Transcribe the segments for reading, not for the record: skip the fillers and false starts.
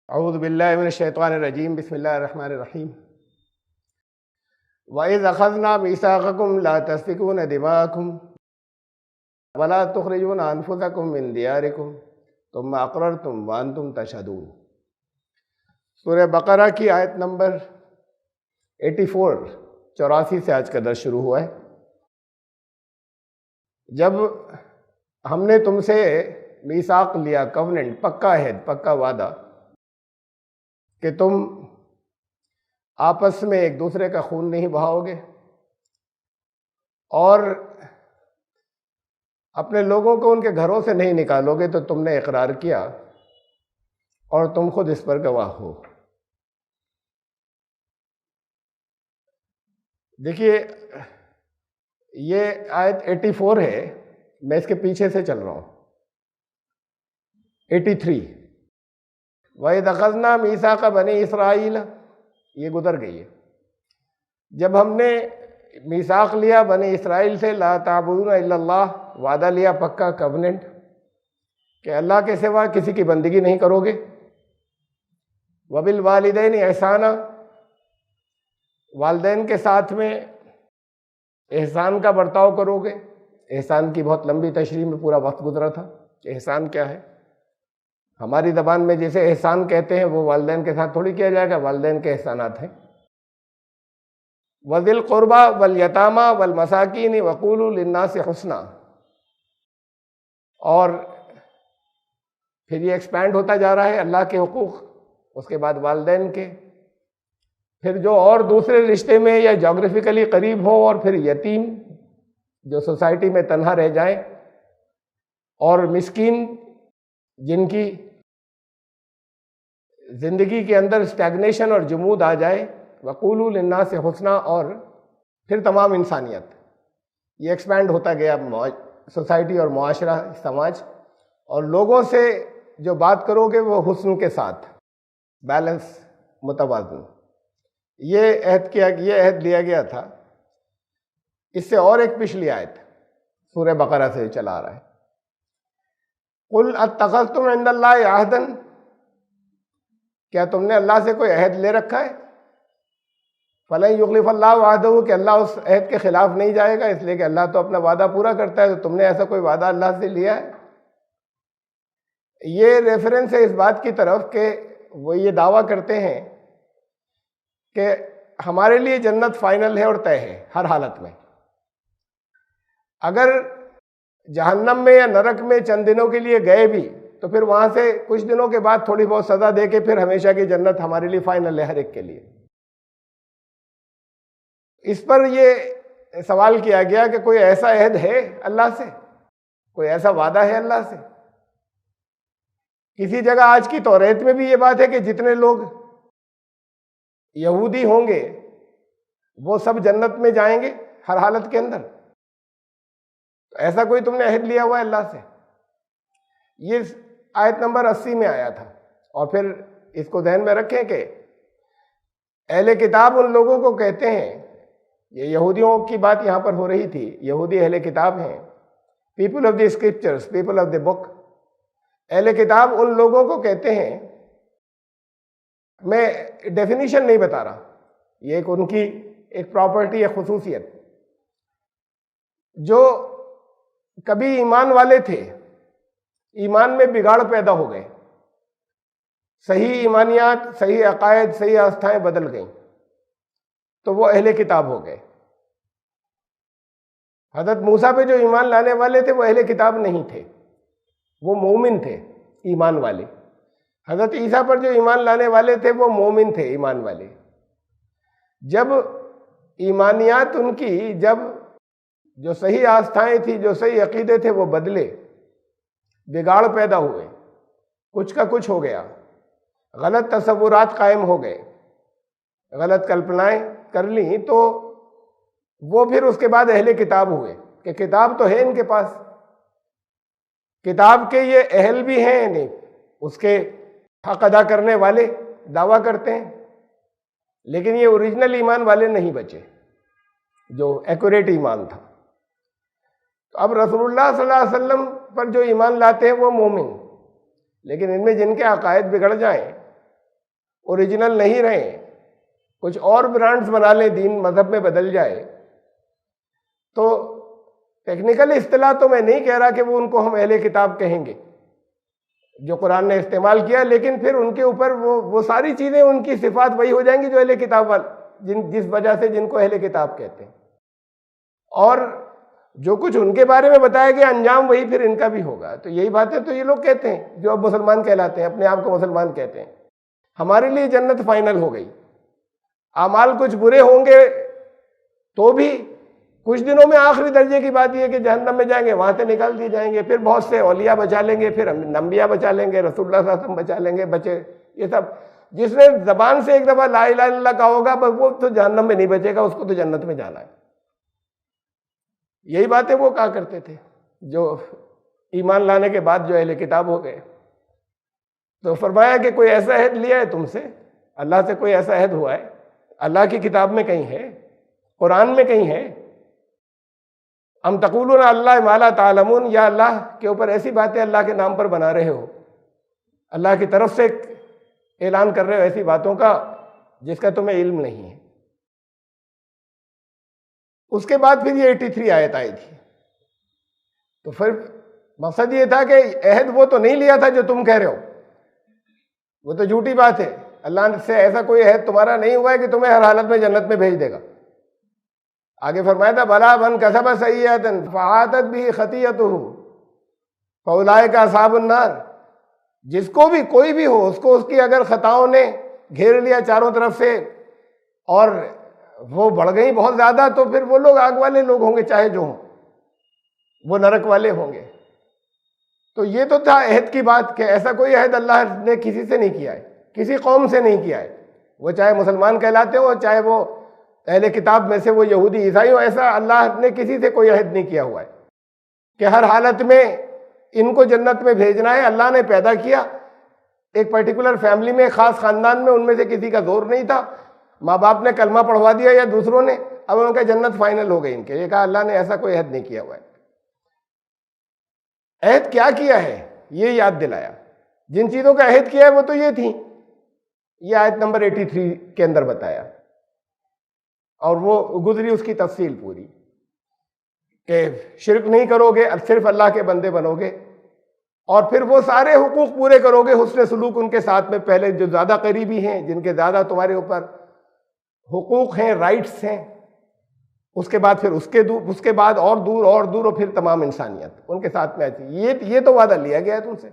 اعوذ باللہ من الشیطان الرجیم بسم اللہ الرحمن الرحیم وَإِذْ أَخَذْنَا مِيثَاقَكُمْ لَا تَسْفِكُونَ دِمَاءَكُمْ وَلَا تُخْرِجُونَ أَنفُسَكُمْ مِنْ دِيَارِكُمْ ثُمَّ أَقْرَرْتُمْ وَأَنْتُمْ تَشْهَدُونَ۔ سورہ بقرہ کی آیت نمبر 84 سے آج کا درس شروع ہوا ہے۔ جب ہم نے تم سے میثاق لیا، کوننٹ، پکا عہد، پکا وعدہ کہ تم آپس میں ایک دوسرے کا خون نہیں بہاؤ گے اور اپنے لوگوں کو ان کے گھروں سے نہیں نکالو گے، تو تم نے اقرار کیا اور تم خود اس پر گواہ ہو۔ دیکھیے یہ آیت 84 ہے، میں اس کے پیچھے سے چل رہا ہوں۔ 83 وَإِذْ أَخَذْنَا مِيثَاقَ بَنِي إِسْرَائِيلَ، یہ گزر گئی ہے۔ جب ہم نے میثاق لیا بنی اسرائیل سے، لا تعبدون الا اللہ، وعدہ لیا پکا، کوننٹ، کہ اللہ کے سوا کسی کی بندگی نہیں کرو گے۔ وَبِالْوَالِدَيْنِ احسانا، والدین کے ساتھ میں احسان کا برتاؤ کرو گے۔ احسان کی بہت لمبی تشریح میں پورا وقت گزرا تھا کہ احسان کیا ہے۔ ہماری زبان میں جسے احسان کہتے ہیں وہ والدین کے ساتھ تھوڑی کیا جائے گا، والدین کے احسانات ہیں۔ وَذِي الْقُرْبَى وَالْيَتَامَى وَالْمَسَاكِينِ وَقُولُوا لِلنَّاسِ حُسْنًا، اور پھر یہ ایکسپینڈ ہوتا جا رہا ہے، اللہ کے حقوق، اس کے بعد والدین کے، پھر جو اور دوسرے رشتے میں یا جغرافیکلی قریب ہوں، اور پھر یتیم جو سوسائٹی میں تنہا رہ جائیں، اور مسکین جن کی زندگی کے اندر اسٹیگنیشن اور جمود آ جائے۔ وَقُولُوا لِلنَّاسِ حُسْنًا، اور پھر تمام انسانیت۔ یہ ایکسپینڈ ہوتا گیا سوسائٹی اور معاشرہ، سماج، اور لوگوں سے جو بات کرو گے وہ حسن کے ساتھ، بیلنس، متوازن۔ یہ عہد لیا گیا تھا۔ اس سے اور ایک پچھلی آیت سورہ بقرہ سے چلا آ رہا ہے، قُلْ اتَّخَذْتُمْ عِندَ اللَّهِ عَهْدًا، کیا تم نے اللہ سے کوئی عہد لے رکھا ہے؟ فَلَن يُخْلِفَ اللَّهُ عَهْدَهُ، کہ اللہ اس عہد کے خلاف نہیں جائے گا، اس لیے کہ اللہ تو اپنا وعدہ پورا کرتا ہے۔ تو تم نے ایسا کوئی وعدہ اللہ سے لیا ہے؟ یہ ریفرنس ہے اس بات کی طرف کہ وہ یہ دعویٰ کرتے ہیں کہ ہمارے لیے جنت فائنل ہے اور طے ہے ہر حالت میں۔ اگر جہنم میں یا نرک میں چند دنوں کے لیے گئے بھی تو پھر وہاں سے کچھ دنوں کے بعد تھوڑی بہت سزا دے کے پھر ہمیشہ کی جنت ہمارے لیے فائنل ہے، ہر ایک کے لیے۔ اس پر یہ سوال کیا گیا کہ کوئی ایسا عہد ہے اللہ سے، کوئی ایسا وعدہ ہے اللہ سے؟ کسی جگہ آج کی توریت میں بھی یہ بات ہے کہ جتنے لوگ یہودی ہوں گے وہ سب جنت میں جائیں گے ہر حالت کے اندر۔ ایسا کوئی تم نے عہد لیا ہوا ہے اللہ سے؟ یہ آیت نمبر 80 میں آیا تھا۔ اور پھر اس کو ذہن میں رکھیں کہ اہل کتاب ان لوگوں کو کہتے ہیں، یہ یہودیوں کی بات یہاں پر ہو رہی تھی، یہودی اہل کتاب ہیں، people of the scriptures, people of the book. اہل کتاب ان لوگوں کو کہتے ہیں، میں ڈیفینیشن نہیں بتا رہا، یہ ایک ان کی ایک پراپرٹی ہے، خصوصیت، جو کبھی ایمان والے تھے، ایمان میں بگاڑ پیدا ہو گئے، صحیح ایمانیات، صحیح عقائد، صحیح آستھائیں بدل گئیں، تو وہ اہل کتاب ہو گئے۔ حضرت موسیٰ پہ جو ایمان لانے والے تھے وہ اہل کتاب نہیں تھے، وہ مومن تھے، ایمان والے۔ حضرت عیسیٰ پر جو ایمان لانے والے تھے وہ مومن تھے، ایمان والے۔ جب ایمانیات ان کی، جب جو صحیح آستھائیں تھیں، جو صحیح عقیدے تھے وہ بدلے، بگاڑ پیدا ہوئے، کچھ کا کچھ ہو گیا، غلط تصورات قائم ہو گئے، غلط کلپنائیں کر لیں، تو وہ پھر اس کے بعد اہل کتاب ہوئے کہ کتاب تو ہے ان کے پاس، کتاب کے یہ اہل بھی ہیں، نہیں اس کے حق ادا کرنے والے دعویٰ کرتے ہیں، لیکن یہ اوریجنل ایمان والے نہیں بچے جو ایکوریٹ ایمان تھا۔ تو اب رسول اللہ صلی اللہ علیہ وسلم پر جو ایمان لاتے ہیں وہ مومن، لیکن ان میں جن کے عقائد بگڑ جائیں اوریجنل نہیں رہیں، کچھ اور برانڈز بنا لیں، دین مذہب میں بدل جائے، تو ٹیکنیکل اصطلاح تو میں نہیں کہہ رہا کہ وہ ان کو ہم اہل کتاب کہیں گے جو قرآن نے استعمال کیا، لیکن پھر ان کے اوپر وہ ساری چیزیں، ان کی صفات وہی ہو جائیں گی جو اہل کتاب جس وجہ سے جن کو اہل کتاب کہتے ہیں، اور جو کچھ ان کے بارے میں بتایا گیا انجام وہی پھر ان کا بھی ہوگا۔ تو یہی باتیں تو یہ لوگ کہتے ہیں جو اب مسلمان کہلاتے ہیں، اپنے آپ کو مسلمان کہتے ہیں، ہمارے لیے جنت فائنل ہو گئی، اعمال کچھ برے ہوں گے تو بھی کچھ دنوں میں آخری درجے کی بات یہ ہے کہ جہنم میں جائیں گے، وہاں سے نکال دیے جائیں گے، پھر بہت سے اولیاء بچا لیں گے، پھر انبیاء بچا لیں گے، رسول اللہ صلی اللہ علیہ وسلم بچا لیں گے، بچے یہ سب۔ جس نے زبان سے ایک دفعہ لا الہ الا اللہ کہا ہوگا بس وہ تو جہنم میں نہیں بچے گا، اس کو تو جنت میں جانا ہے۔ یہی باتیں وہ کہا کرتے تھے جو ایمان لانے کے بعد جو اہل کتاب ہو گئے۔ تو فرمایا کہ کوئی ایسا عہد لیا ہے تم سے، اللہ سے کوئی ایسا عہد ہوا ہے، اللہ کی کتاب میں کہیں ہے، قرآن میں کہیں ہے؟ ام تقولون اللہ ما لا تعلمون، یا اللہ کے اوپر ایسی باتیں اللہ کے نام پر بنا رہے ہو، اللہ کی طرف سے اعلان کر رہے ہو ایسی باتوں کا جس کا تمہیں علم نہیں ہے۔ اس کے بعد پھر یہ 83 آیت آئی تھی۔ تو پھر مقصد یہ تھا کہ عہد وہ تو نہیں لیا تھا جو تم کہہ رہے ہو، وہ تو جھوٹی بات ہے، اللہ سے ایسا کوئی عہد تمہارا نہیں ہوا ہے کہ تمہیں ہر حالت میں جنت میں بھیج دے گا۔ آگے فرمایا تھا بلا من کسب سیئۃ فاحاطت بہ خطیئتہ فاولئک اصحاب النار، جس کو بھی کوئی بھی ہو، اس کو اس کی اگر خطاؤں نے گھیر لیا چاروں طرف سے اور وہ بڑھ گئی بہت زیادہ، تو پھر وہ لوگ آگ والے لوگ ہوں گے، چاہے جو ہوں، وہ نرک والے ہوں گے۔ تو یہ تو تھا عہد کی بات کہ ایسا کوئی عہد اللہ نے کسی سے نہیں کیا ہے، کسی قوم سے نہیں کیا ہے، وہ چاہے مسلمان کہلاتے ہو، چاہے وہ اہل کتاب میں سے وہ یہودی عیسائی ہو، ایسا اللہ نے کسی سے کوئی عہد نہیں کیا ہوا ہے کہ ہر حالت میں ان کو جنت میں بھیجنا ہے۔ اللہ نے پیدا کیا ایک پرٹیکولر فیملی میں، خاص خاندان میں، ان میں سے کسی کا زور نہیں تھا، ماں باپ نے کلمہ پڑھوا دیا یا دوسروں نے، اب ان کا جنت فائنل ہو گئی ان کے، یہ کہا اللہ نے ایسا کوئی عہد نہیں کیا ہوا ہے۔ عہد کیا ہے یہ یاد دلایا، جن چیزوں کا عہد کیا ہے وہ تو یہ تھیں، یہ آیت نمبر 83 کے اندر بتایا، اور وہ گزری اس کی تفصیل پوری کہ شرک نہیں کرو گے، صرف اللہ کے بندے بنو گے، اور پھر وہ سارے حقوق پورے کرو گے، حسن سلوک ان کے ساتھ میں، پہلے جو زیادہ قریبی ہیں، جن کے زیادہ تمہارے اوپر حقوق ہیں، رائٹس ہیں، اس کے بعد پھر اس کے بعد اور دور اور دور، اور پھر تمام انسانیت ان کے ساتھ میں آتی۔ یہ تو وعدہ لیا گیا ہے تم سے،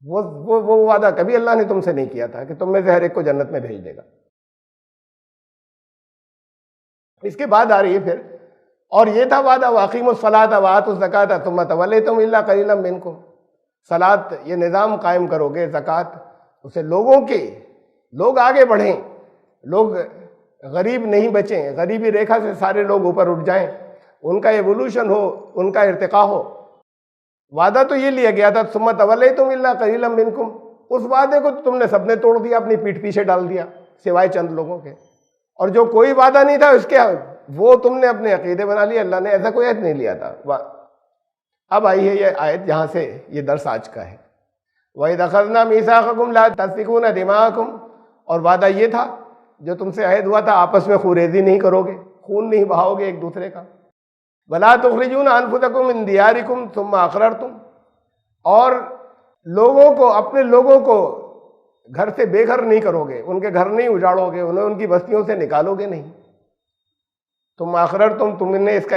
وہ وعدہ کبھی اللہ نے تم سے نہیں کیا تھا کہ تم میں سے ہر ایک کو جنت میں بھیج دے گا۔ اس کے بعد آ رہی ہے پھر، اور یہ تھا وعدہ واقیموا الصلاۃ وآتوا الزکاۃ ثم تولیتم الا قلیلا منکم، صلاۃ یہ نظام قائم کرو گے، زکوٰۃ اسے لوگ آگے بڑھیں، لوگ غریب نہیں بچیں، غریبی ریکھا سے سارے لوگ اوپر اٹھ جائیں، ان کا ایوولوشن ہو، ان کا ارتقاء ہو۔ وعدہ تو یہ لیا گیا تھا ثم تولیتم الا قلیلا منکم، اس وعدے کو تم نے سب نے توڑ دیا، اپنی پیٹھ پیچھے ڈال دیا سوائے چند لوگوں کے، اور جو کوئی وعدہ نہیں تھا اس کے وہ تم نے اپنے عقیدے بنا لیے، اللہ نے ایسا کوئی عہد نہیں لیا تھا۔ اب آئی ہے یہ آیت جہاں سے یہ درس آج کا ہے، وَإِذْ أَخَذْنَا مِيثَاقَكُمْ لَا تَسْفِكُونَ دِمَاءَكُمْ، اور وعدہ یہ تھا جو تم سے عہد ہوا تھا، آپس میں خوریزی نہیں کرو گے، خون نہیں بہاؤ گے ایک دوسرے کا، وَلَا تُخْرِجُونَ أَنفُسَكُم مِّن دِيَارِكُمْ ثُمَّ أَقْرَرْتُمْ، اور اپنے لوگوں کو گھر سے بے گھر نہیں کرو گے، ان کے گھر نہیں اجاڑو گے، انہیں ان کی بستیوں سے نکالو گے نہیں، تم اقررتم، تم نے اس کا